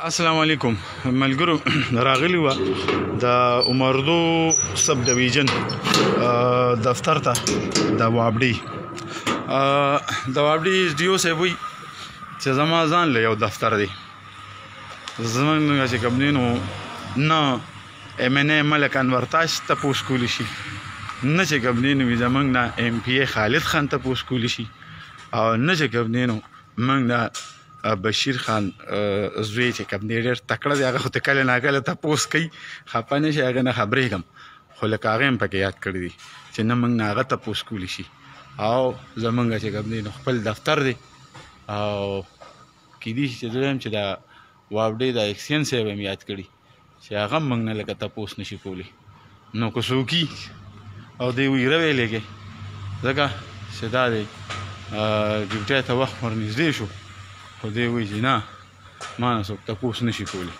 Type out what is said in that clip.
السلام علیکم ملګرو راغلی و د عمردو سب ډیویژن دفتر ته د وابډي ایس ډي او صاحب وی چې زما ځان له یو دفتر دی زمونږ چې کوم دی نو نه ایم این اے ملک انور تاج تپوس کولی شي نه چې کوم دی نو زمونږ نه ایم پی اے خالد خان تپوس کولی شي او نه چې کوم دی نو موږ نه بشیر خان زوی چې کوم دی ډېر تکړه دی هغه خو ته کله ناکله تپوس کوي خفه نه شي هغه نه خبرېږم خو لکه هغه هم پکې یاد کړی دي چې نه موږ نه هغه تپوس کولی شي او زمونږ چې کوم دی نو خپل دفتر دی او کیدای شي چې زه وایم چې دا وابډې د اکسین صاحب هم یاد کړي چې هغه هم موږ نه لکه تپوس نشي کولی نو که څوک او دی وی رویلېږي ځکه چې دا دی ډیوټۍ ته وخت ورنږدې شو خو دی وایي چې نه ما نه څوک تپوس نشي کولی